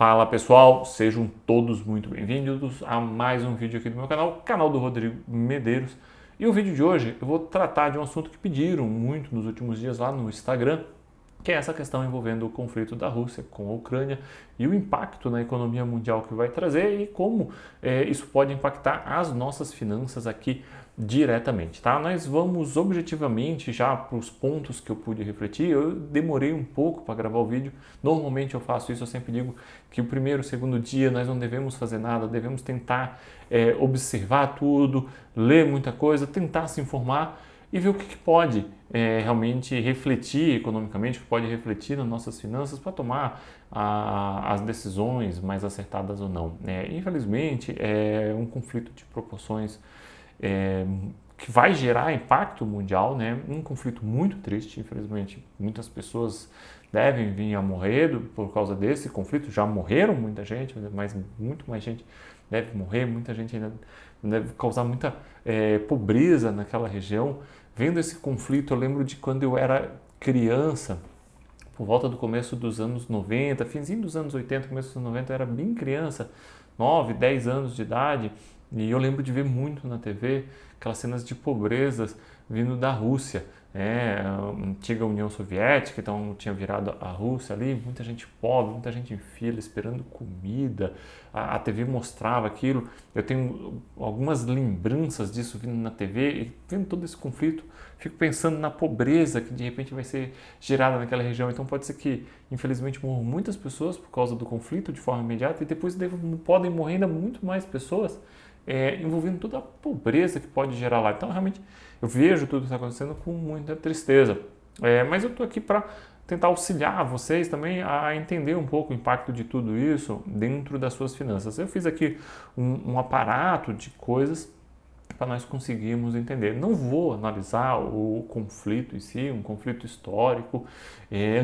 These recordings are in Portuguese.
Fala pessoal, sejam todos muito bem-vindos a mais um vídeo aqui do meu canal do Rodrigo Medeiros. E o vídeo de hoje eu vou tratar de um assunto que pediram muito nos últimos dias lá no Instagram, que é essa questão envolvendo o conflito da Rússia com a Ucrânia e o impacto na economia mundial que vai trazer e como isso pode impactar as nossas finanças aqui diretamente, tá? Nós vamos objetivamente já para os pontos que eu pude refletir. Eu demorei um pouco para gravar o vídeo. Normalmente eu faço isso, eu sempre digo que o primeiro, segundo dia nós não devemos fazer nada, devemos tentar observar tudo, ler muita coisa, tentar se informar e ver o que pode realmente refletir economicamente, o que pode refletir nas nossas finanças para tomar as decisões mais acertadas ou não. Infelizmente, é um conflito de proporções que vai gerar impacto mundial, né? Um conflito muito triste, infelizmente muitas pessoas devem vir a morrer por causa desse conflito, já morreram muita gente, mas muito mais gente deve morrer, muita gente ainda deve causar muita pobreza naquela região. Vendo esse conflito, eu lembro de quando eu era criança, por volta do começo dos anos 90, finzinho dos anos 80, começo dos anos 90, eu era bem criança, 9, 10 anos de idade, e eu lembro de ver muito na TV aquelas cenas de pobreza vindo da Rússia, a antiga União Soviética, então tinha virado a Rússia ali, muita gente pobre, muita gente em fila esperando comida, a TV mostrava aquilo. Eu tenho algumas lembranças disso vindo na TV e vendo todo esse conflito, fico pensando na pobreza que de repente vai ser gerada naquela região. Então pode ser que, infelizmente, morram muitas pessoas por causa do conflito de forma imediata e depois podem morrer ainda muito mais pessoas envolvendo toda a pobreza que pode gerar lá. Então, realmente, eu vejo tudo que está acontecendo com muita tristeza. Mas eu estou aqui para tentar auxiliar vocês também a entender um pouco o impacto de tudo isso dentro das suas finanças. Eu fiz aqui um aparato de coisas para nós conseguirmos entender. Não vou analisar o conflito em si, um conflito histórico,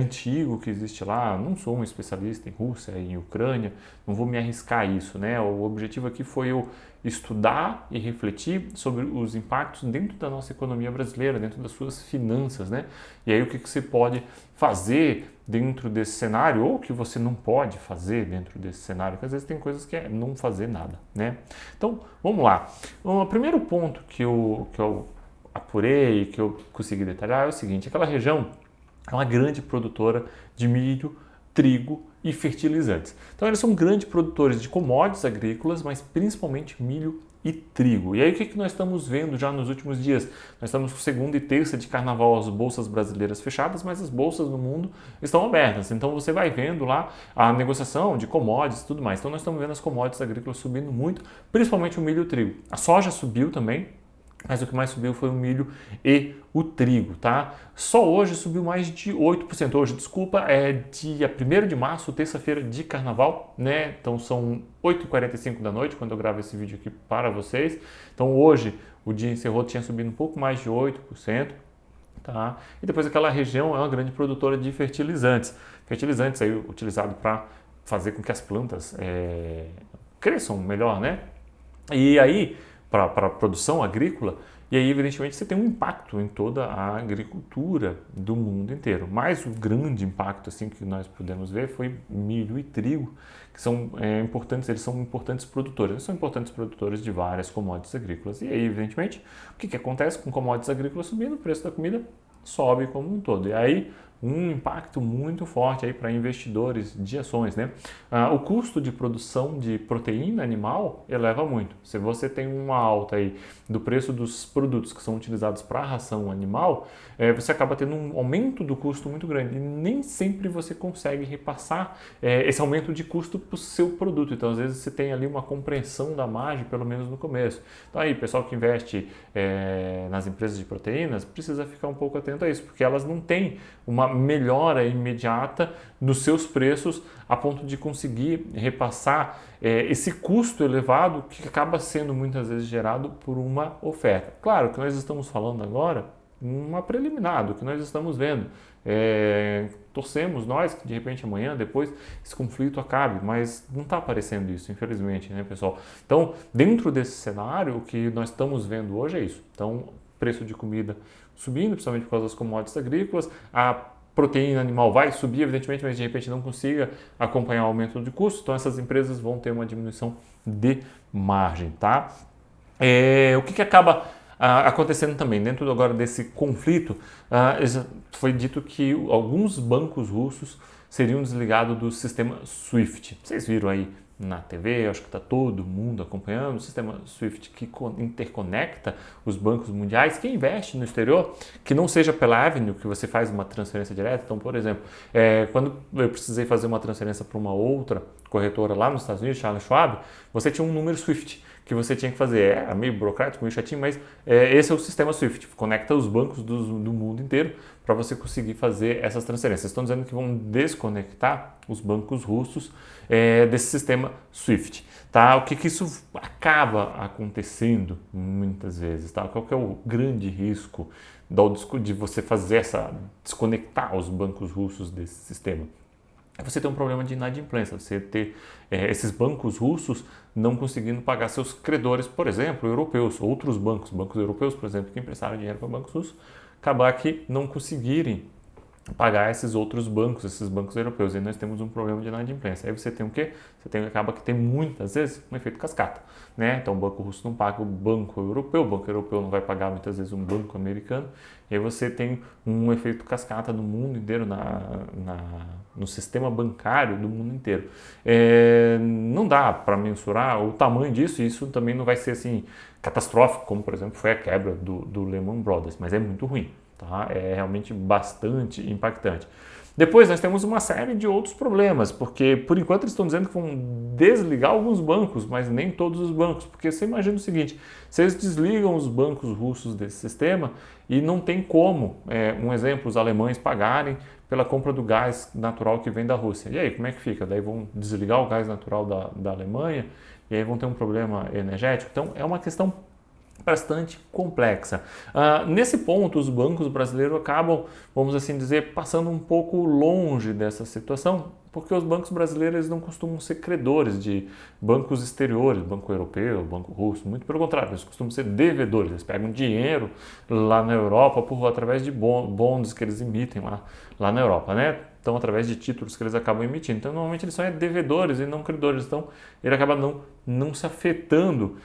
antigo que existe lá. Não sou um especialista em Rússia, em Ucrânia, não vou me arriscar a isso, né? O objetivo aqui foi eu estudar e refletir sobre os impactos dentro da nossa economia brasileira, dentro das suas finanças, né? E aí o que você pode fazer dentro desse cenário ou que você não pode fazer dentro desse cenário, porque às vezes tem coisas que é não fazer nada, né? Então, vamos lá. O primeiro ponto que eu apurei, que eu consegui detalhar é o seguinte: aquela região é uma grande produtora de milho, trigo e fertilizantes. Então, eles são grandes produtores de commodities agrícolas, mas principalmente milho e trigo. E aí, o que nós estamos vendo já nos últimos dias? Nós estamos com segunda e terça de carnaval, as bolsas brasileiras fechadas, mas as bolsas no mundo estão abertas. Então, você vai vendo lá a negociação de commodities e tudo mais. Então, nós estamos vendo as commodities agrícolas subindo muito, principalmente o milho e o trigo. A soja subiu também, mas o que mais subiu foi o milho e o trigo, tá? Só hoje subiu mais de 8%. Hoje, desculpa, é dia 1º de março, terça-feira de carnaval, né? Então são 8h45 da noite quando eu gravo esse vídeo aqui para vocês. Então hoje o dia encerrou, tinha subido um pouco mais de 8%. Tá? E depois aquela região é uma grande produtora de fertilizantes. Fertilizantes aí utilizado para fazer com que as plantas cresçam melhor, né? E aí para a produção agrícola, e aí evidentemente você tem um impacto em toda a agricultura do mundo inteiro. Mas o grande impacto assim que nós podemos ver foi milho e trigo, que são importantes, eles são importantes produtores, eles são importantes produtores de várias commodities agrícolas. E aí evidentemente o que acontece com commodities agrícolas subindo, o preço da comida sobe como um todo. E aí um impacto muito forte aí para investidores de ações, né? O custo de produção de proteína animal eleva muito. Se você tem uma alta aí do preço dos produtos que são utilizados para a ração animal, você acaba tendo um aumento do custo muito grande e nem sempre você consegue repassar esse aumento de custo para o seu produto. Então, às vezes, você tem ali uma compreensão da margem, pelo menos no começo. Então, aí, pessoal que investe nas empresas de proteínas precisa ficar um pouco atento a isso, porque elas não têm uma melhora imediata nos seus preços a ponto de conseguir repassar esse custo elevado que acaba sendo muitas vezes gerado por uma oferta. Claro que nós estamos falando agora uma preliminar do que nós estamos vendo. Torcemos nós que de repente amanhã, depois, esse conflito acabe, mas não está aparecendo isso, infelizmente, né, pessoal? Então, dentro desse cenário, o que nós estamos vendo hoje é isso. Então, preço de comida subindo, principalmente por causa das commodities agrícolas, a proteína animal vai subir, evidentemente, mas de repente não consiga acompanhar o aumento de custo, então essas empresas vão ter uma diminuição de margem, tá? O que acaba acontecendo também dentro agora desse conflito, foi dito que alguns bancos russos seriam desligados do sistema SWIFT. Vocês viram aí na TV, acho que está todo mundo acompanhando o sistema SWIFT que interconecta os bancos mundiais. Quem investe no exterior, que não seja pela Avenue, que você faz uma transferência direta. Então, por exemplo, quando eu precisei fazer uma transferência para uma outra corretora lá nos Estados Unidos, Charles Schwab, você tinha um número SWIFT que você tinha que fazer. Era meio burocrático, meio chatinho, mas esse é o sistema SWIFT. Conecta os bancos do mundo inteiro para você conseguir fazer essas transferências. Estão dizendo que vão desconectar os bancos russos desse sistema SWIFT. Tá? O que isso acaba acontecendo muitas vezes? Tá? Qual que é o grande risco de você fazer desconectar os bancos russos desse sistema? Você tem um problema de inadimplência, você ter esses bancos russos não conseguindo pagar seus credores, por exemplo, europeus, outros bancos europeus, por exemplo, que emprestaram dinheiro para bancos russos, acabar que não conseguirem pagar esses outros bancos, esses bancos europeus. E nós temos um problema de inadimplência. Aí você tem o quê? Acaba que tem muitas vezes um efeito cascata, né? Então o banco russo não paga o banco europeu não vai pagar muitas vezes um banco americano, e aí você tem um efeito cascata no mundo inteiro, no sistema bancário do mundo inteiro. Não dá para mensurar o tamanho disso, e isso também não vai ser assim catastrófico, como por exemplo foi a quebra do Lehman Brothers, mas é muito ruim. Tá? É realmente bastante impactante. Depois nós temos uma série de outros problemas, porque por enquanto eles estão dizendo que vão desligar alguns bancos, mas nem todos os bancos, porque você imagina o seguinte, se eles desligam os bancos russos desse sistema e não tem como, um exemplo, os alemães pagarem pela compra do gás natural que vem da Rússia. E aí, como é que fica? Daí vão desligar o gás natural da Alemanha e aí vão ter um problema energético. Então é uma questão bastante complexa. Nesse ponto, os bancos brasileiros acabam, vamos assim dizer, passando um pouco longe dessa situação, porque os bancos brasileiros não costumam ser credores de bancos exteriores, banco europeu, banco russo, muito pelo contrário, eles costumam ser devedores, eles pegam dinheiro lá na Europa através de bonds que eles emitem lá na Europa, né? Então, através de títulos que eles acabam emitindo. Então, normalmente eles são devedores e não credores. Então, ele acaba não se afetando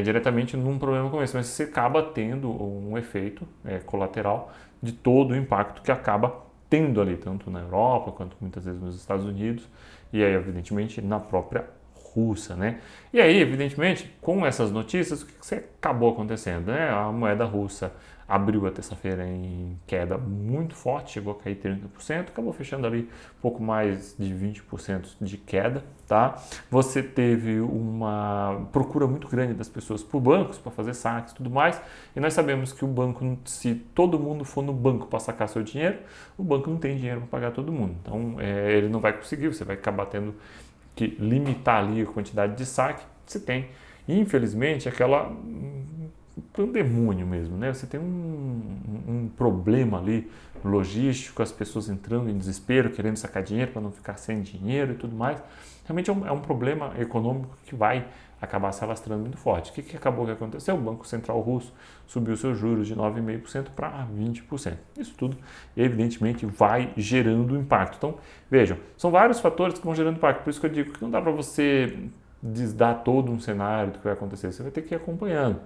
diretamente num problema como esse, mas você acaba tendo um efeito colateral de todo o impacto que acaba tendo ali, tanto na Europa quanto muitas vezes nos Estados Unidos e aí, evidentemente, na própria Rússia, né? E aí, evidentemente, com essas notícias, o que acabou acontecendo, né? A moeda russa abriu a terça-feira em queda muito forte, chegou a cair 30%, acabou fechando ali um pouco mais de 20% de queda, tá? Você teve uma procura muito grande das pessoas por bancos, para fazer saques e tudo mais, e nós sabemos que o banco, se todo mundo for no banco para sacar seu dinheiro, o banco não tem dinheiro para pagar todo mundo, então ele não vai conseguir, você vai acabar tendo que limitar ali a quantidade de saque, você tem, infelizmente, aquela pandemônio mesmo, né? Você tem um problema ali logístico, as pessoas entrando em desespero, querendo sacar dinheiro para não ficar sem dinheiro e tudo mais. Realmente é um problema econômico que vai acabar se alastrando muito forte. O que acabou que aconteceu? O Banco Central Russo subiu seus juros de 9,5% para 20%. Isso tudo, evidentemente, vai gerando impacto. Então, vejam, são vários fatores que vão gerando impacto. Por isso que eu digo que não dá para você dar todo um cenário do que vai acontecer. Você vai ter que ir acompanhando.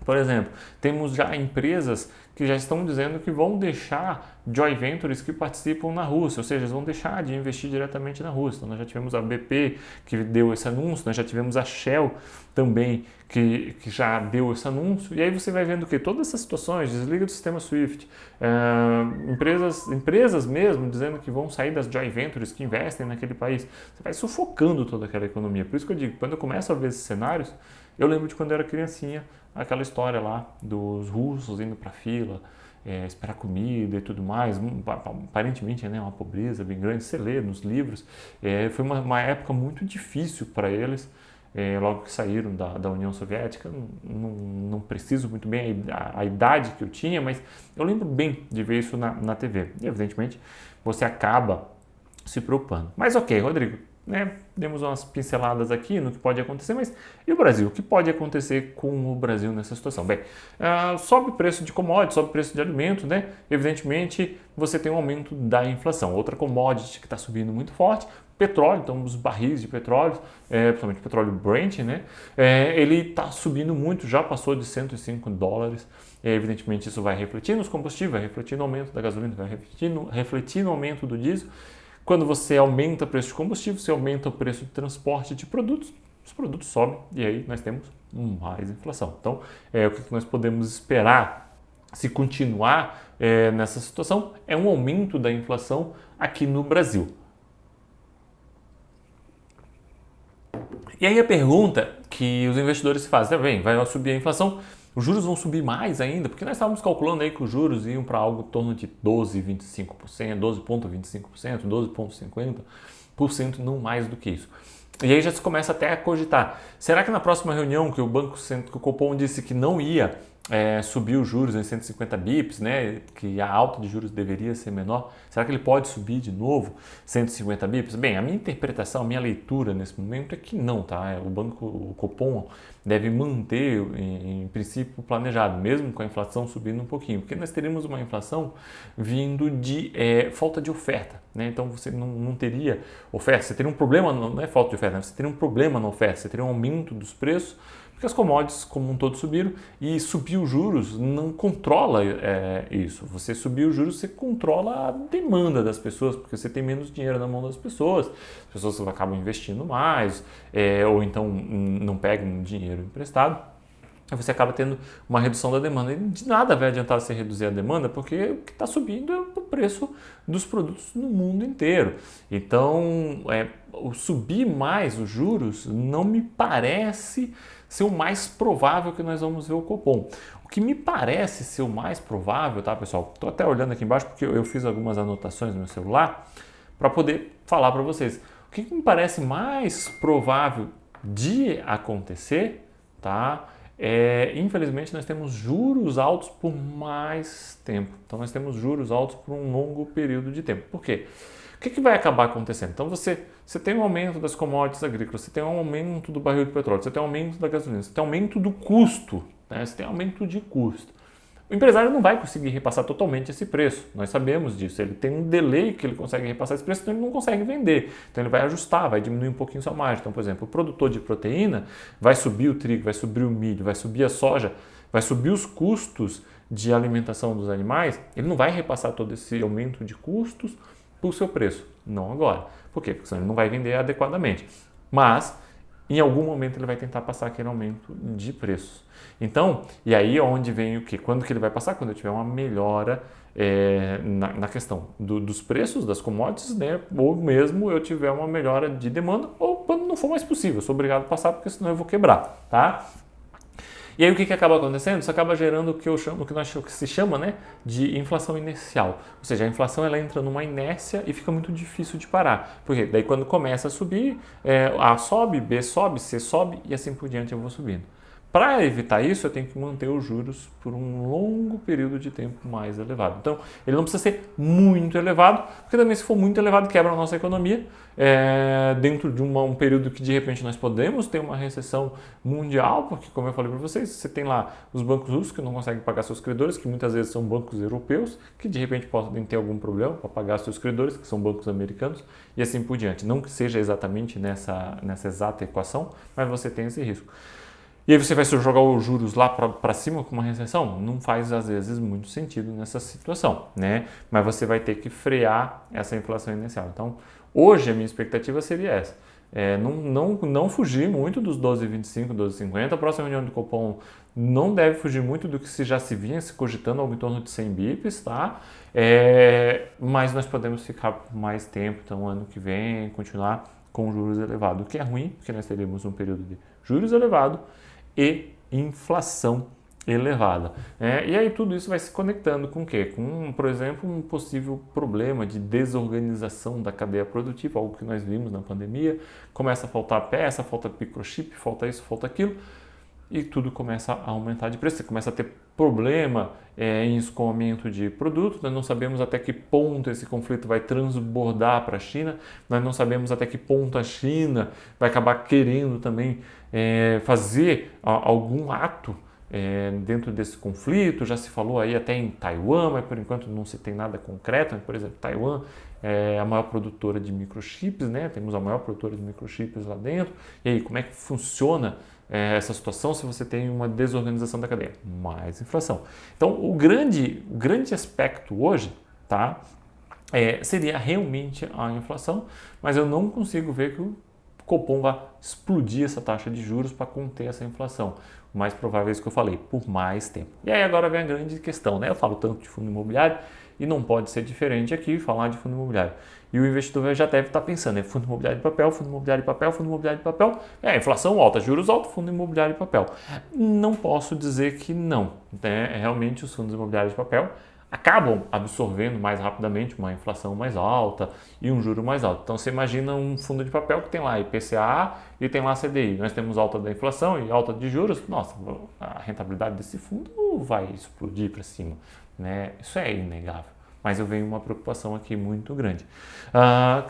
Por exemplo, temos já empresas que já estão dizendo que vão deixar joint ventures que participam na Rússia, ou seja, eles vão deixar de investir diretamente na Rússia. Então, nós já tivemos a BP que deu esse anúncio, nós já tivemos a Shell também que já deu esse anúncio, e aí você vai vendo que todas essas situações, desliga do sistema SWIFT, empresas mesmo dizendo que vão sair das joint ventures que investem naquele país, você vai sufocando toda aquela economia. Por isso que eu digo, quando eu começo a ver esses cenários, eu lembro de quando eu era criancinha, aquela história lá dos russos indo para a fila, esperar comida e tudo mais, aparentemente uma pobreza bem grande, você lê nos livros, foi uma época muito difícil para eles, logo que saíram da União Soviética, não preciso muito bem a idade que eu tinha, mas eu lembro bem de ver isso na TV, e evidentemente você acaba se preocupando. Mas ok, Rodrigo, né, demos umas pinceladas aqui no que pode acontecer, mas e o Brasil? O que pode acontecer com o Brasil nessa situação? Bem, sobe o preço de commodities, sobe o preço de alimento, né? Evidentemente, você tem um aumento da inflação. Outra commodity que está subindo muito forte, petróleo, então os barris de petróleo, principalmente petróleo Brent, né? Ele está subindo muito, já passou de $105. Evidentemente, isso vai refletir nos combustíveis, vai refletir no aumento da gasolina, vai refletir no aumento do diesel. Quando você aumenta o preço de combustível, você aumenta o preço de transporte de produtos, os produtos sobem e aí nós temos mais inflação. Então, o que nós podemos esperar se continuar nessa situação é um aumento da inflação aqui no Brasil. E aí a pergunta que os investidores se fazem, bem, vai subir a inflação, os juros vão subir mais ainda, porque nós estávamos calculando aí que os juros iam para algo em torno de 12,25%, 12,25%, 12,50%, não mais do que isso. E aí já se começa até a cogitar, será que na próxima reunião que que o Copom disse que não ia subir os juros em 150 bips, né, que a alta de juros deveria ser menor, será que ele pode subir de novo 150 bips? Bem, a minha interpretação, a minha leitura nesse momento é que não, tá? O Copom deve manter, em princípio, planejado, mesmo com a inflação subindo um pouquinho, porque nós teríamos uma inflação vindo de falta de oferta, né? Então você não teria oferta, você teria um problema, não é falta de oferta, você teria um problema na oferta, você teria um aumento dos preços, porque as commodities como um todo subiram e subir os juros não controla isso. Você subir os juros, você controla a demanda das pessoas, porque você tem menos dinheiro na mão das pessoas acabam investindo mais ou então não pegam dinheiro emprestado. Aí você acaba tendo uma redução da demanda. E de nada vai adiantar você reduzir a demanda, porque o que está subindo é o preço dos produtos no mundo inteiro. Então, o subir mais os juros não me parece ser o mais provável que nós vamos ver o Copom. O que me parece ser o mais provável, tá, pessoal? Estou até olhando aqui embaixo porque eu fiz algumas anotações no meu celular para poder falar para vocês. O que me parece mais provável de acontecer, tá? Infelizmente nós temos juros altos por mais tempo. Então nós temos juros altos por um longo período de tempo. Por quê? O que vai acabar acontecendo? Então você tem um aumento das commodities agrícolas, você tem um aumento do barril de petróleo, você tem um aumento da gasolina, você tem um aumento do custo, né? Você tem um aumento de custo. O empresário não vai conseguir repassar totalmente esse preço, nós sabemos disso. Ele tem um delay que ele consegue repassar esse preço, então ele não consegue vender. Então ele vai ajustar, vai diminuir um pouquinho sua margem. Então, por exemplo, o produtor de proteína vai subir o trigo, vai subir o milho, vai subir a soja, vai subir os custos de alimentação dos animais, ele não vai repassar todo esse aumento de custos para o seu preço. Não agora. Por quê? Porque senão ele não vai vender adequadamente. Mas em algum momento ele vai tentar passar aquele aumento de preços. Então, e aí é onde vem o quê? Quando que ele vai passar? Quando eu tiver uma melhora na questão dos preços das commodities, né? Ou mesmo eu tiver uma melhora de demanda, ou quando não for mais possível. Eu sou obrigado a passar porque senão eu vou quebrar, tá? E aí o que acaba acontecendo? Isso acaba gerando o que se chama, né, de inflação inercial. Ou seja, a inflação ela entra numa inércia e fica muito difícil de parar. Porque daí quando começa a subir, A sobe, B sobe, C sobe e assim por diante eu vou subindo. Para evitar isso, eu tenho que manter os juros por um longo período de tempo mais elevado. Então, ele não precisa ser muito elevado, porque também se for muito elevado, quebra a nossa economia. Dentro de um período que de repente nós podemos ter uma recessão mundial, porque como eu falei para vocês, você tem lá os bancos russos que não conseguem pagar seus credores, que muitas vezes são bancos europeus, que de repente podem ter algum problema para pagar seus credores, que são bancos americanos, e assim por diante. Não que seja exatamente nessa exata equação, mas você tem esse risco. E aí você vai jogar os juros lá para cima com uma recessão? Não faz, às vezes, muito sentido nessa situação, né? Mas você vai ter que frear essa inflação inicial. Então, hoje a minha expectativa seria essa. Não fugir muito dos 12,25, 12,50. A próxima reunião do Copom não deve fugir muito do que já se vinha se cogitando, algo em torno de 100 bips, tá? Mas nós podemos ficar por mais tempo, então ano que vem, continuar com juros elevados, o que é ruim, porque nós teríamos um período de juros elevado e inflação elevada. E aí tudo isso vai se conectando com o quê? Com, por exemplo, um possível problema de desorganização da cadeia produtiva, algo que nós vimos na pandemia. Começa a faltar peça, falta microchip, falta isso, falta aquilo. e tudo começa a aumentar de preço. Você começa a ter problema em escoamento de produtos. Nós não sabemos até que ponto esse conflito vai transbordar para a China, nós não sabemos até que ponto a China vai acabar querendo também fazer algum ato dentro desse conflito. Já se falou aí até em Taiwan, mas por enquanto não se tem nada concreto. Por exemplo, Taiwan é a maior produtora de microchips, né? Temos a maior produtora de microchips lá dentro. E aí, como é que funciona essa situação se você tem uma desorganização da cadeia? Mais inflação. Então, o grande aspecto hoje, tá, seria realmente a inflação, mas eu não consigo ver que o Copom vai explodir essa taxa de juros para conter essa inflação. O mais provável é isso que eu falei, por mais tempo. E aí agora vem a grande questão, né? Eu falo tanto de fundo imobiliário e não pode ser diferente aqui falar de fundo imobiliário. E o investidor já deve estar pensando, fundo imobiliário de papel, fundo imobiliário de papel, fundo imobiliário de papel, inflação alta, juros altos, fundo imobiliário de papel. Não posso dizer que não, né? Realmente os fundos imobiliários de papel acabam absorvendo mais rapidamente uma inflação mais alta e um juro mais alto. Então você imagina um fundo de papel que tem lá IPCA e tem lá CDI. Nós temos alta da inflação e alta de juros. Nossa, a rentabilidade desse fundo vai explodir para cima, né? Isso é inegável. Mas eu venho uma preocupação aqui muito grande,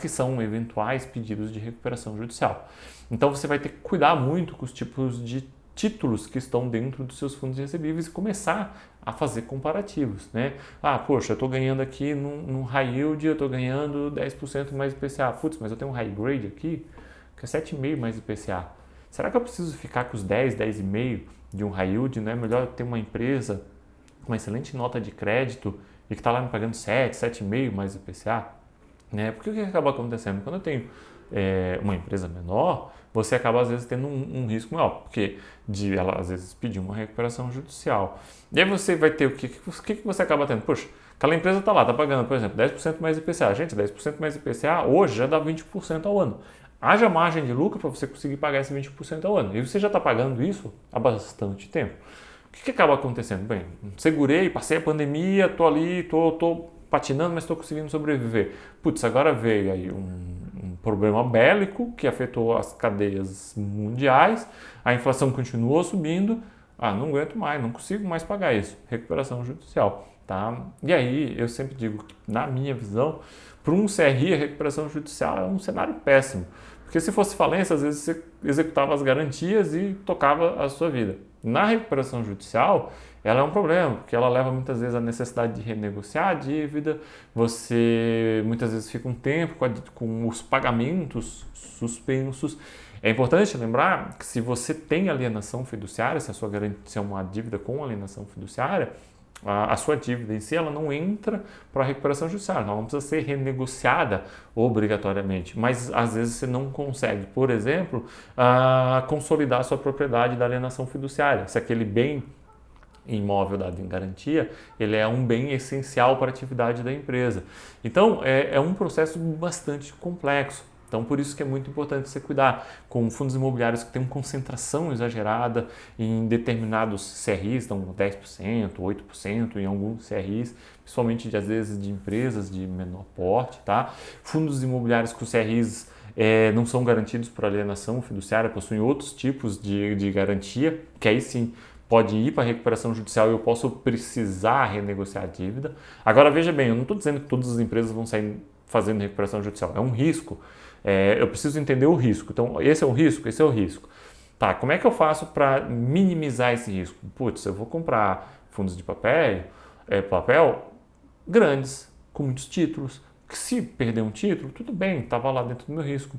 que são eventuais pedidos de recuperação judicial. Então você vai ter que cuidar muito com os tipos de títulos que estão dentro dos seus fundos recebíveis e começar a fazer comparativos, né? Poxa, eu estou ganhando aqui no high yield, eu estou ganhando 10% mais IPCA. Putz, mas eu tenho um high grade aqui que é 7,5% mais IPCA. Será que eu preciso ficar com os 10,5% de um high yield? Não é melhor ter uma empresa com uma excelente nota de crédito e que está lá me pagando 7,5% mais IPCA? Né? Porque o que acaba acontecendo? Quando eu tenho uma empresa menor, você acaba às vezes tendo um risco maior, porque ela às vezes pedir uma recuperação judicial. E aí você vai ter o que você acaba tendo? Poxa, aquela empresa está lá, está pagando, por exemplo, 10% mais IPCA. Gente, 10% mais IPCA hoje já dá 20% ao ano. Haja margem de lucro para você conseguir pagar esse 20% ao ano. E você já está pagando isso há bastante tempo. O que acaba acontecendo? Bem, segurei, passei a pandemia, estou ali, estou patinando, mas estou conseguindo sobreviver. Putz, agora veio aí um problema bélico que afetou as cadeias mundiais, a inflação continuou subindo, não aguento mais, não consigo mais pagar isso. Recuperação judicial, tá? E aí eu sempre digo que, na minha visão, para um CRI a recuperação judicial é um cenário péssimo, porque se fosse falência, às vezes você executava as garantias e tocava a sua vida. Na recuperação judicial, ela é um problema, porque ela leva muitas vezes à necessidade de renegociar a dívida, você muitas vezes fica um tempo com os pagamentos suspensos. É importante lembrar que se você tem alienação fiduciária, se a sua garantia é uma dívida com alienação fiduciária, a sua dívida em si ela não entra para a recuperação judicial, ela não precisa ser renegociada obrigatoriamente, mas às vezes você não consegue, por exemplo, consolidar a sua propriedade da alienação fiduciária, se aquele bem imóvel dado em garantia, ele é um bem essencial para a atividade da empresa. Então, é um processo bastante complexo. Então, por isso que é muito importante você cuidar com fundos imobiliários que têm uma concentração exagerada em determinados CRIs, então 10%, 8% em alguns CRIs, principalmente às vezes de empresas de menor porte, tá? Fundos imobiliários que os CRIs não são garantidos por alienação fiduciária, possuem outros tipos de garantia, que aí sim pode ir para a recuperação judicial e eu posso precisar renegociar a dívida. Agora, veja bem, eu não estou dizendo que todas as empresas vão sair fazendo recuperação judicial, é um risco. Eu preciso entender o risco. Então, esse é o risco, esse é o risco. Tá, como é que eu faço para minimizar esse risco? Putz, eu vou comprar fundos de papel grandes, com muitos títulos, que se perder um título, tudo bem, estava lá dentro do meu risco.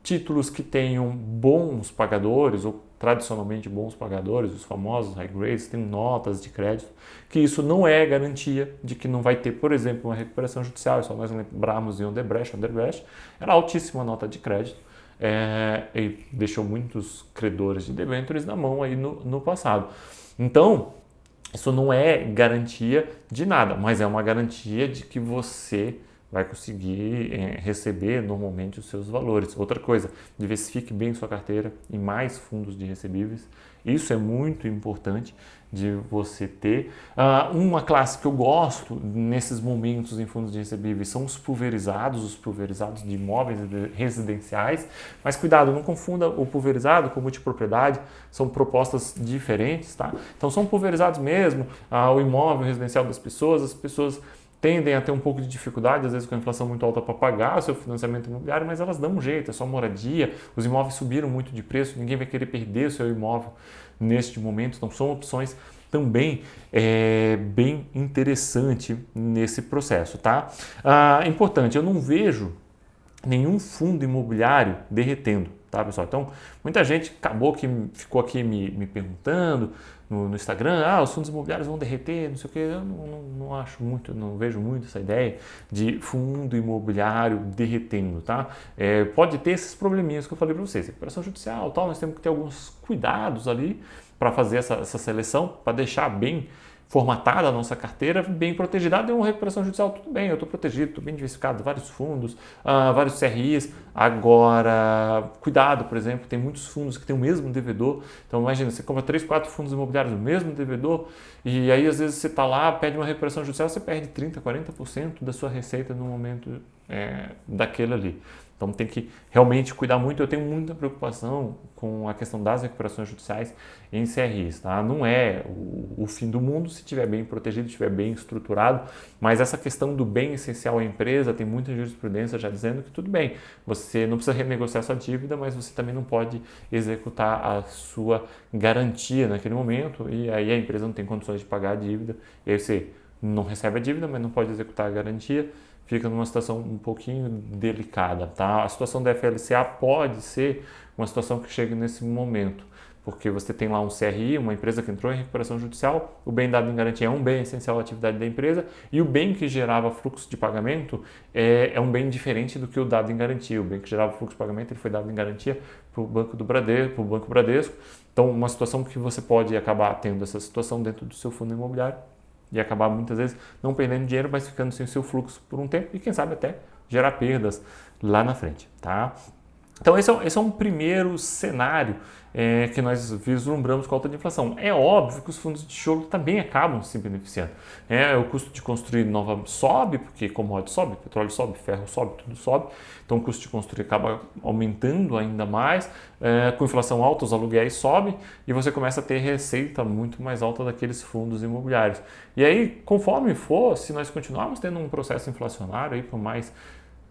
Títulos que tenham bons pagadores, ou tradicionalmente bons pagadores, os famosos high grades, têm notas de crédito, que isso não é garantia de que não vai ter, por exemplo, uma recuperação judicial. Só nós lembrarmos em Odebrecht era altíssima nota de crédito e deixou muitos credores de debêntures na mão aí no passado. Então, isso não é garantia de nada, mas é uma garantia de que você vai conseguir receber normalmente os seus valores. Outra coisa, diversifique bem sua carteira em mais fundos de recebíveis. Isso é muito importante de você ter. Uma classe que eu gosto nesses momentos em fundos de recebíveis são os pulverizados de imóveis residenciais. Mas cuidado, não confunda o pulverizado com multipropriedade, são propostas diferentes, tá? Então são pulverizados mesmo, o imóvel residencial das pessoas, as pessoas tendem a ter um pouco de dificuldade, às vezes com a inflação muito alta para pagar o seu financiamento imobiliário, mas elas dão um jeito, é só moradia, os imóveis subiram muito de preço, ninguém vai querer perder o seu imóvel neste momento, então são opções também bem interessante nesse processo, tá? Importante, eu não vejo nenhum fundo imobiliário derretendo, tá, pessoal? Então, muita gente ficou aqui me perguntando no Instagram, os fundos imobiliários vão derreter, não sei o que, eu não acho muito, não vejo muito essa ideia de fundo imobiliário derretendo, tá? Pode ter esses probleminhas que eu falei para vocês, recuperação judicial, tal, nós temos que ter alguns cuidados ali para fazer essa seleção, para deixar bem formatada a nossa carteira, bem protegida. Deu uma recuperação judicial, tudo bem, eu estou protegido, estou bem diversificado, vários fundos, vários CRIs. Agora, cuidado, por exemplo, tem muitos fundos que têm o mesmo devedor. Então, imagina, você compra 3, 4 fundos imobiliários do mesmo devedor e aí, às vezes, você está lá, pede uma recuperação judicial, você perde 30%, 40% da sua receita no momento daquele ali. Então tem que realmente cuidar muito. Eu tenho muita preocupação com a questão das recuperações judiciais em CRIs. Tá? Não é o fim do mundo se estiver bem protegido, estiver bem estruturado, mas essa questão do bem essencial à empresa, tem muita jurisprudência já dizendo que tudo bem, você não precisa renegociar sua dívida, mas você também não pode executar a sua garantia naquele momento e aí a empresa não tem condições de pagar a dívida e aí você não recebe a dívida, mas não pode executar a garantia. Fica numa situação um pouquinho delicada, tá? A situação da FLCA pode ser uma situação que chega nesse momento, porque você tem lá um CRI, uma empresa que entrou em recuperação judicial, o bem dado em garantia é um bem essencial à atividade da empresa e o bem que gerava fluxo de pagamento é um bem diferente do que o dado em garantia. O bem que gerava fluxo de pagamento ele foi dado em garantia para o Banco Bradesco. Então, uma situação que você pode acabar tendo essa situação dentro do seu fundo imobiliário e acabar muitas vezes não perdendo dinheiro, mas ficando sem o seu fluxo por um tempo e quem sabe até gerar perdas lá na frente, tá? Então esse é um primeiro cenário que nós vislumbramos com a alta de inflação. É óbvio que os fundos de tijolo também acabam se beneficiando. O custo de construir nova sobe, porque commodity sobe, petróleo sobe, ferro sobe, tudo sobe. Então o custo de construir acaba aumentando ainda mais. Com inflação alta, os aluguéis sobem e você começa a ter receita muito mais alta daqueles fundos imobiliários. E aí, conforme for, se nós continuarmos tendo um processo inflacionário aí por mais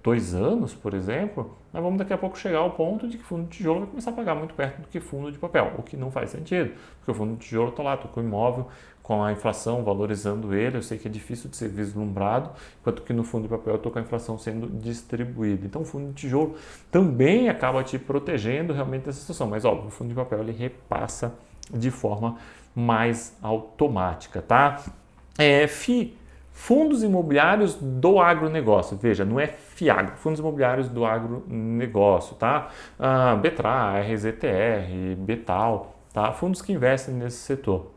2 anos, por exemplo, nós vamos daqui a pouco chegar ao ponto de que fundo de tijolo vai começar a pagar muito perto do que fundo de papel, o que não faz sentido, porque o fundo de tijolo está lá, estou com o imóvel, com a inflação valorizando ele, eu sei que é difícil de ser vislumbrado, enquanto que no fundo de papel eu estou com a inflação sendo distribuída. Então o fundo de tijolo também acaba te protegendo realmente dessa situação, mas óbvio, o fundo de papel ele repassa de forma mais automática, tá? Fundos imobiliários do agronegócio, veja, não é FIAGRO, fundos imobiliários do agronegócio, tá? Betra, RZTR, Betal, tá? Fundos que investem nesse setor.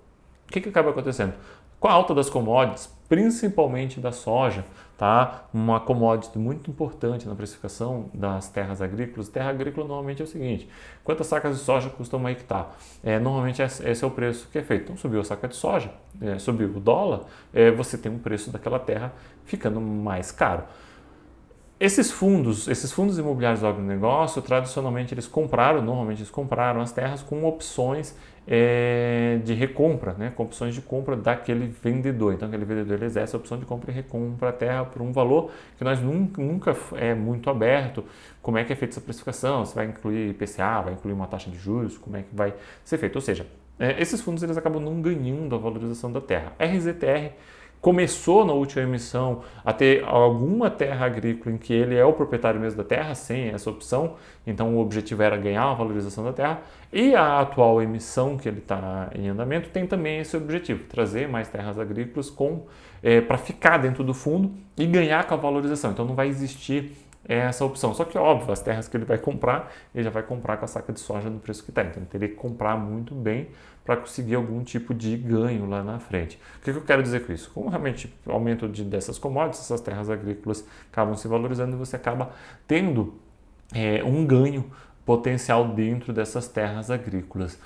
O que acaba acontecendo? Com a alta das commodities, principalmente da soja, tá? Uma commodity muito importante na precificação das terras agrícolas. Terra agrícola normalmente é o seguinte, quantas sacas de soja custam uma hectare? Normalmente esse é o preço que é feito. Então subiu a saca de soja, subiu o dólar, você tem um preço daquela terra ficando mais caro. Esses fundos imobiliários do agronegócio, tradicionalmente normalmente eles compraram as terras com opções de recompra, né? Com opções de compra daquele vendedor. Então, aquele vendedor ele exerce a opção de compra e recompra a terra por um valor que nós nunca é muito aberto. Como é que é feita essa precificação? Se vai incluir IPCA, vai incluir uma taxa de juros? Como é que vai ser feito? Ou seja, esses fundos eles acabam não ganhando a valorização da terra. RZTR começou na última emissão a ter alguma terra agrícola em que ele é o proprietário mesmo da terra, sem essa opção, então o objetivo era ganhar a valorização da terra, e a atual emissão que ele está em andamento tem também esse objetivo, trazer mais terras agrícolas para ficar dentro do fundo e ganhar com a valorização. Então não vai existir essa opção. Só que, óbvio, as terras que ele vai comprar, ele já vai comprar com a saca de soja no preço que está. Então, ele teria que comprar muito bem para conseguir algum tipo de ganho lá na frente. O que eu quero dizer com isso? Como realmente o aumento dessas commodities, essas terras agrícolas acabam se valorizando e você acaba tendo um ganho potencial dentro dessas terras agrícolas.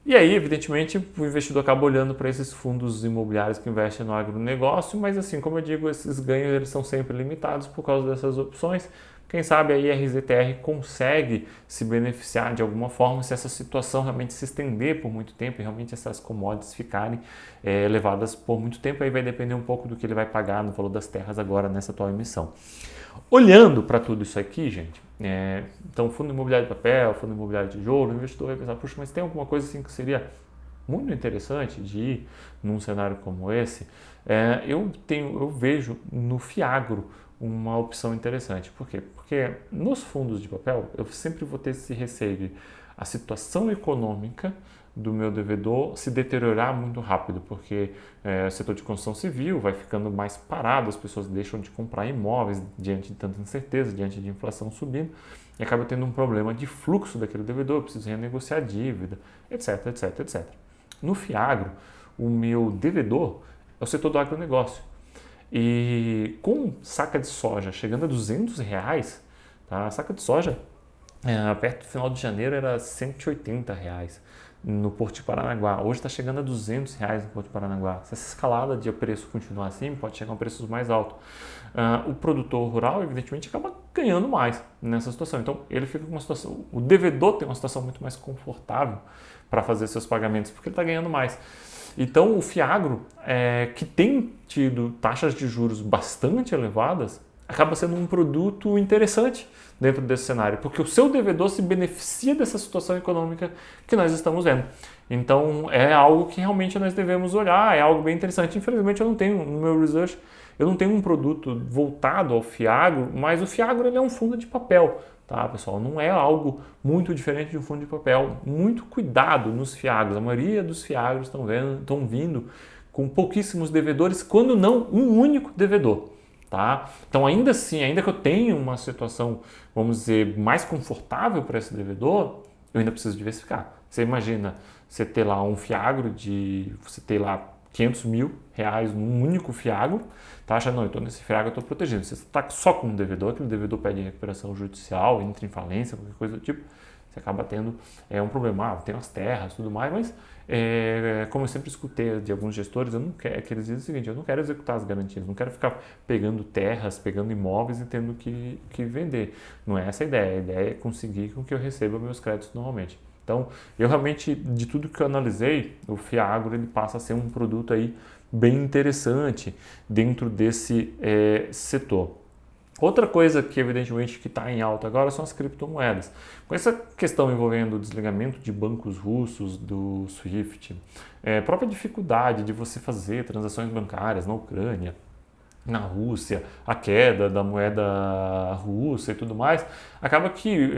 E aí, evidentemente, o investidor acaba olhando para esses fundos imobiliários que investem no agronegócio, mas assim, como eu digo, esses ganhos eles são sempre limitados por causa dessas opções. Quem sabe aí a RZTR consegue se beneficiar de alguma forma se essa situação realmente se estender por muito tempo e realmente essas commodities ficarem elevadas por muito tempo. Aí vai depender um pouco do que ele vai pagar no valor das terras agora nessa atual emissão. Olhando para tudo isso aqui, gente, então fundo imobiliário de papel, fundo imobiliário de tijolo, o investidor vai pensar, puxa, mas tem alguma coisa assim que seria muito interessante de ir num cenário como esse? Eu vejo no Fiagro uma opção interessante. Por quê? Porque nos fundos de papel eu sempre vou ter esse receio de a situação econômica do meu devedor se deteriorar muito rápido, porque o setor de construção civil vai ficando mais parado, as pessoas deixam de comprar imóveis diante de tanta incerteza, diante de inflação subindo, e acaba tendo um problema de fluxo daquele devedor, preciso renegociar a dívida, etc, etc, etc. No Fiagro, o meu devedor é o setor do agronegócio. E com saca de soja chegando a R$ 200, tá? A saca de soja perto do final de janeiro era R$ 180 no Porto de Paranaguá. Hoje está chegando a R$ 200 no Porto de Paranaguá. Se essa escalada de preço continuar assim, pode chegar a preços mais altos. O produtor rural, evidentemente, acaba ganhando mais nessa situação. Então, ele fica com uma situação... O devedor tem uma situação muito mais confortável para fazer seus pagamentos, porque ele está ganhando mais. Então, o Fiagro, que tem tido taxas de juros bastante elevadas, acaba sendo um produto interessante dentro desse cenário, porque o seu devedor se beneficia dessa situação econômica que nós estamos vendo. Então, é algo que realmente nós devemos olhar, é algo bem interessante. Infelizmente, eu não tenho, no meu research, eu não tenho um produto voltado ao Fiagro, mas o Fiagro ele é um fundo de papel, tá, pessoal? Não é algo muito diferente de um fundo de papel. Muito cuidado nos Fiagros. A maioria dos Fiagros estão vindo com pouquíssimos devedores, quando não um único devedor. Tá? Então, ainda assim, ainda que eu tenha uma situação, vamos dizer, mais confortável para esse devedor, eu ainda preciso diversificar. Você imagina você ter lá um Fiagro você ter lá R$ 500.000 num único Fiagro, tá? Achando, não, eu estou nesse Fiagro, eu estou protegido. Você está só com um devedor, aquele devedor pede recuperação judicial, entra em falência, qualquer coisa do tipo, você acaba tendo um problema. Tem as terras e tudo mais, mas como eu sempre escutei de alguns gestores, eu não quero, que eles dizem o seguinte, eu não quero executar as garantias, não quero ficar pegando terras, pegando imóveis e tendo que vender. Não é essa a ideia é conseguir com que eu receba meus créditos normalmente. Então, eu realmente, de tudo que eu analisei, o Fiagro ele passa a ser um produto aí bem interessante dentro desse setor. Outra coisa que evidentemente que está em alta agora são as criptomoedas. Com essa questão envolvendo o desligamento de bancos russos do SWIFT, a própria dificuldade de você fazer transações bancárias na Ucrânia, na Rússia, a queda da moeda russa e tudo mais, acaba que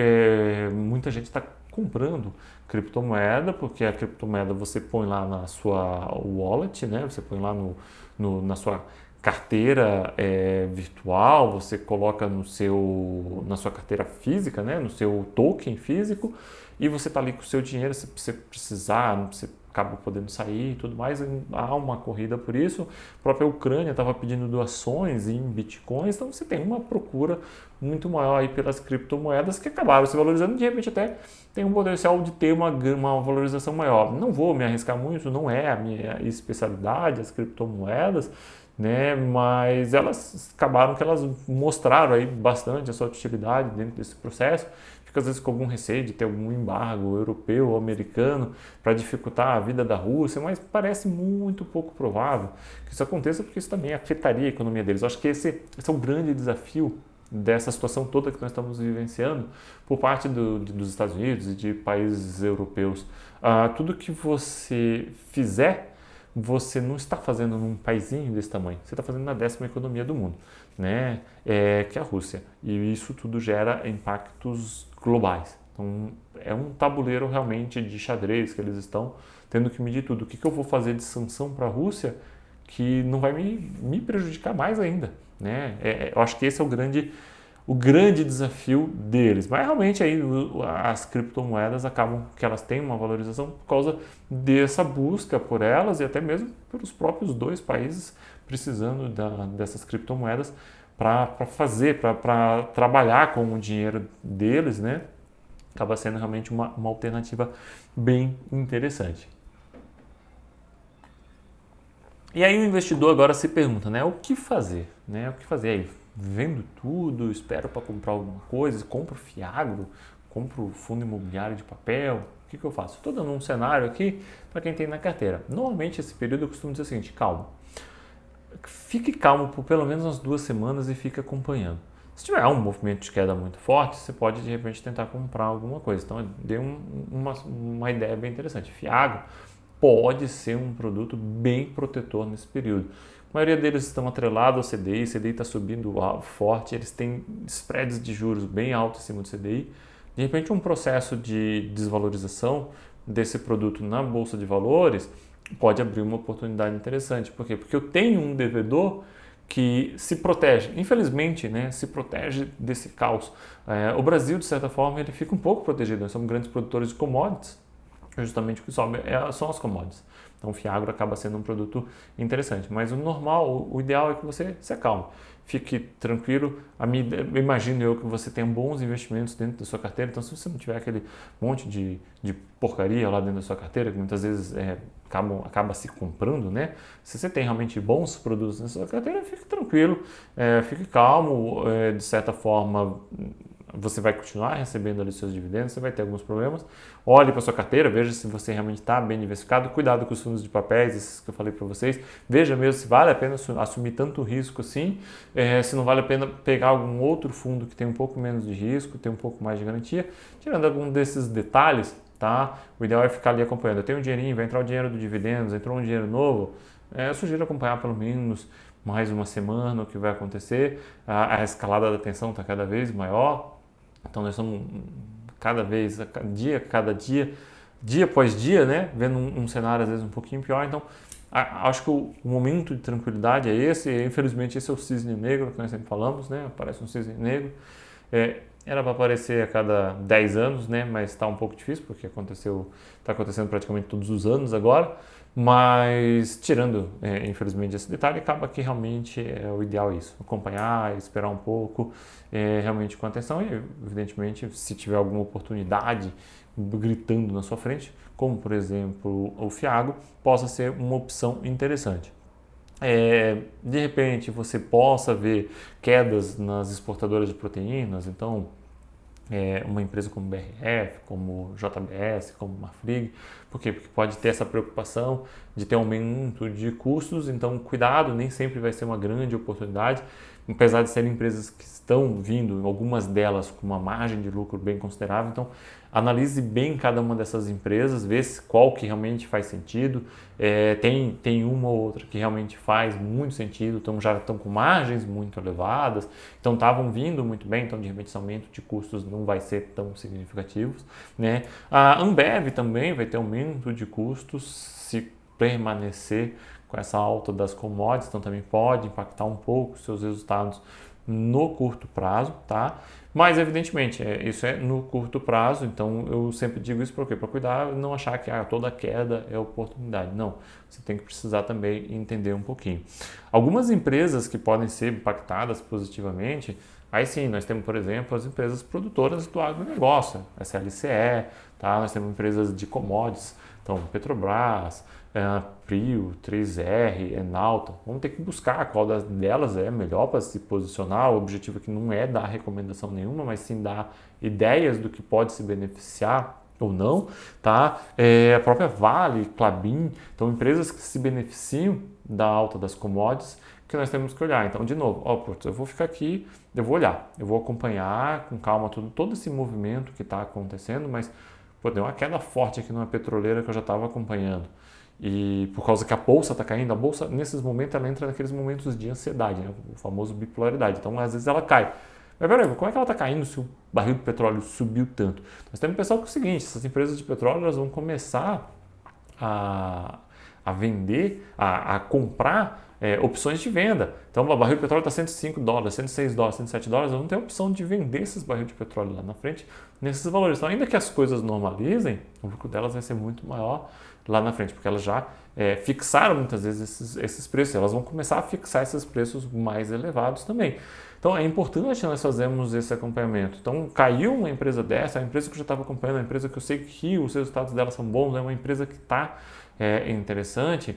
muita gente está comprando criptomoeda, porque a criptomoeda você põe lá na sua wallet, né? Você põe lá na sua carteira virtual, você coloca na sua carteira física, né? No seu token físico, e você está ali com o seu dinheiro, se você precisar, você acaba podendo sair e tudo mais, há uma corrida por isso. A própria Ucrânia estava pedindo doações em bitcoins, então você tem uma procura muito maior aí pelas criptomoedas que acabaram se valorizando e de repente até tem um potencial de ter uma valorização maior. Não vou me arriscar muito, não é a minha especialidade, as criptomoedas, né? Mas elas acabaram que elas mostraram aí bastante a sua utilidade dentro desse processo. Fica às vezes com algum receio de ter algum embargo europeu ou americano para dificultar a vida da Rússia, mas parece muito pouco provável que isso aconteça, porque isso também afetaria a economia deles. Eu acho que esse é o grande desafio dessa situação toda que nós estamos vivenciando por parte dos Estados Unidos e de países europeus. Tudo que você fizer, você não está fazendo num paísinho desse tamanho, você está fazendo na 10ª economia do mundo, né? Que é a Rússia. E isso tudo gera impactos globais. Então, é um tabuleiro realmente de xadrez que eles estão tendo que medir tudo. O que eu vou fazer de sanção para a Rússia que não vai me prejudicar mais ainda, né? Eu acho que esse é o grande desafio deles. Mas realmente aí as criptomoedas acabam que elas têm uma valorização por causa dessa busca por elas e até mesmo pelos próprios dois países precisando dessas criptomoedas para trabalhar com o dinheiro deles, né? Acaba sendo realmente uma alternativa bem interessante. E aí o investidor agora se pergunta, né, o que fazer? Né? O que fazer aí? Vendo tudo, espero para comprar alguma coisa, compro Fiagro, compro fundo imobiliário de papel, o que eu faço? Estou dando um cenário aqui para quem tem na carteira. Normalmente esse período eu costumo dizer o seguinte, calma. Fique calmo por pelo menos umas 2 semanas e fique acompanhando. Se tiver um movimento de queda muito forte, você pode de repente tentar comprar alguma coisa. Então, dei uma ideia bem interessante. Fiagro pode ser um produto bem protetor nesse período. A maioria deles estão atrelados ao CDI, o CDI está subindo forte, eles têm spreads de juros bem altos em cima do CDI. De repente, um processo de desvalorização desse produto na Bolsa de Valores pode abrir uma oportunidade interessante. Por quê? Porque eu tenho um devedor que se protege, infelizmente, né, se protege desse caos. O Brasil, de certa forma, ele fica um pouco protegido. Nós somos grandes produtores de commodities, justamente o que sobe são as commodities. Então o Fiagro acaba sendo um produto interessante. Mas o normal, o ideal é que você se acalme. Fique tranquilo. Imagino eu que você tenha bons investimentos dentro da sua carteira. Então se você não tiver aquele monte de porcaria lá dentro da sua carteira, que muitas vezes acaba se comprando, né? Se você tem realmente bons produtos na sua carteira, fique tranquilo, fique calmo, de certa forma você vai continuar recebendo ali seus dividendos, você vai ter alguns problemas. Olhe para sua carteira, veja se você realmente está bem diversificado, cuidado com os fundos de papéis, esses que eu falei para vocês, veja mesmo se vale a pena assumir tanto risco assim, se não vale a pena pegar algum outro fundo que tem um pouco menos de risco, tem um pouco mais de garantia, tirando algum desses detalhes, tá? O ideal é ficar ali acompanhando. Eu tenho um dinheirinho, vai entrar o dinheiro do dividendos, entrou um dinheiro novo, eu sugiro acompanhar pelo menos mais uma semana o que vai acontecer, a escalada da tensão está cada vez maior, então nós estamos cada dia, dia após dia, né, vendo um cenário às vezes um pouquinho pior. Então acho que o momento de tranquilidade é esse. E, infelizmente esse é o cisne negro que nós sempre falamos, né? Aparece um cisne negro. Era para aparecer a cada 10 anos, né? Mas está um pouco difícil porque está acontecendo praticamente todos os anos agora. Mas tirando, infelizmente, esse detalhe, acaba que realmente o ideal é isso, acompanhar, esperar um pouco, realmente com atenção e, evidentemente, se tiver alguma oportunidade gritando na sua frente, como, por exemplo, o Fiagro, possa ser uma opção interessante. De repente, você possa ver quedas nas exportadoras de proteínas, então uma empresa como BRF, como JBS, como Marfrig. Por quê? Porque pode ter essa preocupação de ter aumento de custos, então cuidado, nem sempre vai ser uma grande oportunidade, apesar de serem empresas que estão vindo, algumas delas com uma margem de lucro bem considerável. Então analise bem cada uma dessas empresas, vê qual que realmente faz sentido. Tem uma ou outra que realmente faz muito sentido, então já estão com margens muito elevadas, então estavam vindo muito bem, então de repente esse aumento de custos não vai ser tão significativo, né? A Ambev também vai ter aumento de custos se permanecer com essa alta das commodities, então também pode impactar um pouco os seus resultados no curto prazo, tá? Mas evidentemente isso é no curto prazo, então eu sempre digo isso para cuidar, não achar que toda queda é oportunidade. Não, você tem que precisar também entender um pouquinho. Algumas empresas que podem ser impactadas positivamente, aí sim, nós temos, por exemplo, as empresas produtoras do agronegócio, SLCE, tá? Nós temos empresas de commodities, então Petrobras, Prio, 3R, Enalta. Vamos ter que buscar qual delas é melhor para se posicionar. O objetivo aqui não é dar recomendação nenhuma, mas sim dar ideias do que pode se beneficiar ou não, tá? A própria Vale, Klabin, então empresas que se beneficiam da alta das commodities que nós temos que olhar. Então, de novo, eu vou ficar aqui, eu vou olhar, eu vou acompanhar com calma todo esse movimento que está acontecendo, mas deu uma queda forte aqui numa petroleira que eu já estava acompanhando. E por causa que a bolsa está caindo, a bolsa nesses momentos ela entra naqueles momentos de ansiedade, né? O famoso bipolaridade. Então às vezes ela cai. Mas peraí, como é que ela está caindo se o barril de petróleo subiu tanto? Nós temos que pensar que é o seguinte, essas empresas de petróleo elas vão começar a vender, a comprar opções de venda. Então, o barril de petróleo está $105, $106, $107, eu não tenho opção de vender esses barris de petróleo lá na frente nesses valores. Então, ainda que as coisas normalizem, o lucro delas vai ser muito maior lá na frente, porque elas já fixaram muitas vezes esses preços, elas vão começar a fixar esses preços mais elevados também. Então é importante nós fazermos esse acompanhamento. Então caiu uma empresa dessa, a empresa que eu já estava acompanhando, a empresa que eu sei que os resultados dela são bons, é uma empresa que está interessante,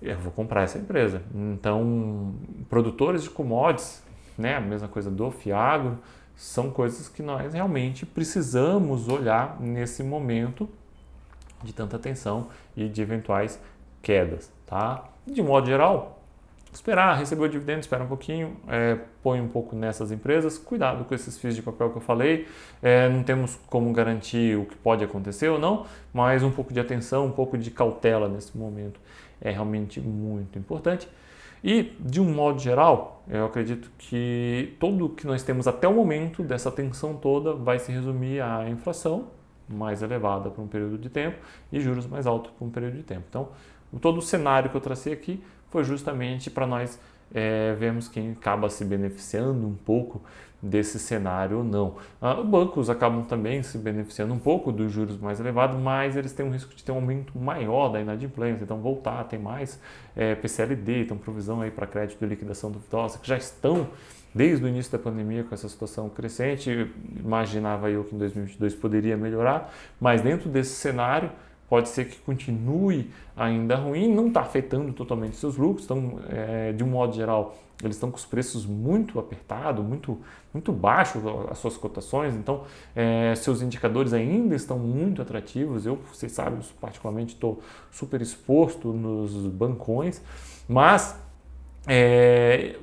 eu vou comprar essa empresa. Então, produtores de commodities, né, a mesma coisa do Fiagro, são coisas que nós realmente precisamos olhar nesse momento de tanta tensão e de eventuais quedas, tá? De modo geral, esperar, receber o dividendo, espera um pouquinho, põe um pouco nessas empresas, cuidado com esses FIIs de papel que eu falei, não temos como garantir o que pode acontecer ou não, mas um pouco de atenção, um pouco de cautela nesse momento é realmente muito importante. E, de um modo geral, eu acredito que tudo que nós temos até o momento dessa tensão toda vai se resumir à inflação mais elevada por um período de tempo e juros mais altos por um período de tempo. Então, todo o cenário que eu tracei aqui foi justamente para nós vermos quem acaba se beneficiando um pouco desse cenário ou não. Os bancos acabam também se beneficiando um pouco dos juros mais elevados, mas eles têm um risco de ter um aumento maior da inadimplência, então voltar a ter mais PCLD, então provisão aí para crédito de liquidação duvidosa, que já estão desde o início da pandemia com essa situação crescente. Imaginava eu que em 2022 poderia melhorar, mas dentro desse cenário pode ser que continue ainda ruim, não está afetando totalmente seus lucros, então, de um modo geral, eles estão com os preços muito apertados, muito baixos as suas cotações, então seus indicadores ainda estão muito atrativos. Eu, vocês sabem, particularmente estou super exposto nos bancões, mas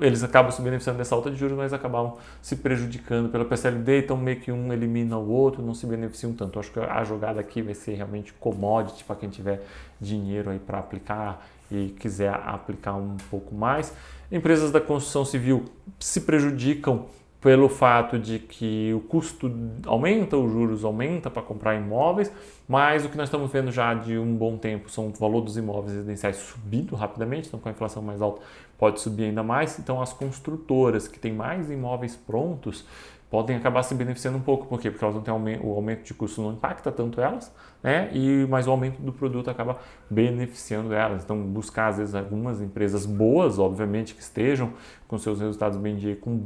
eles acabam se beneficiando dessa alta de juros, mas acabam se prejudicando pela PCLD, então meio que um elimina o outro, não se beneficiam tanto. Eu acho que a jogada aqui vai ser realmente commodity para quem tiver dinheiro aí para aplicar e quiser aplicar um pouco mais. Empresas da construção civil se prejudicam pelo fato de que o custo aumenta, os juros aumenta para comprar imóveis, mas o que nós estamos vendo já de um bom tempo são o valor dos imóveis residenciais subindo rapidamente, então com a inflação mais alta pode subir ainda mais, então as construtoras que têm mais imóveis prontos podem acabar se beneficiando um pouco. Por quê? Porque elas não têm o aumento de custo, não impacta tanto elas, né? Mas o aumento do produto acaba beneficiando elas. Então, buscar às vezes algumas empresas boas, obviamente, que estejam com seus resultados bem em dia, com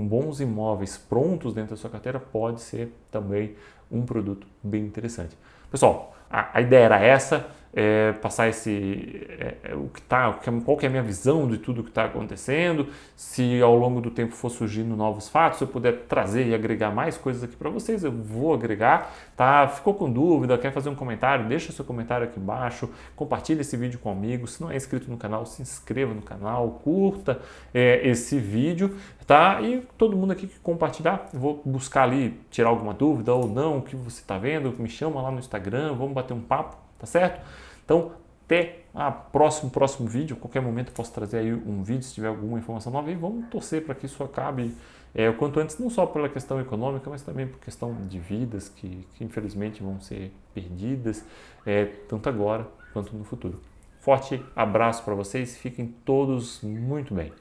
bons imóveis prontos dentro da sua carteira, pode ser também um produto bem interessante. Pessoal, a ideia era essa. Passar qual que é a minha visão de tudo que está acontecendo. Se ao longo do tempo for surgindo novos fatos, se eu puder trazer e agregar mais coisas aqui para vocês, eu vou agregar, tá? Ficou com dúvida, quer fazer um comentário, deixa seu comentário aqui embaixo, compartilha esse vídeo com amigos. Se não é inscrito no canal, se inscreva no canal, curta esse vídeo, tá? E todo mundo aqui que compartilhar, eu vou buscar ali tirar alguma dúvida ou não, o que você está vendo, me chama lá no Instagram, vamos bater um papo, tá certo? Então, até o próximo vídeo. A qualquer momento eu posso trazer aí um vídeo se tiver alguma informação nova, e vamos torcer para que isso acabe o quanto antes, não só pela questão econômica, mas também por questão de vidas que infelizmente vão ser perdidas, tanto agora quanto no futuro. Forte abraço para vocês, fiquem todos muito bem.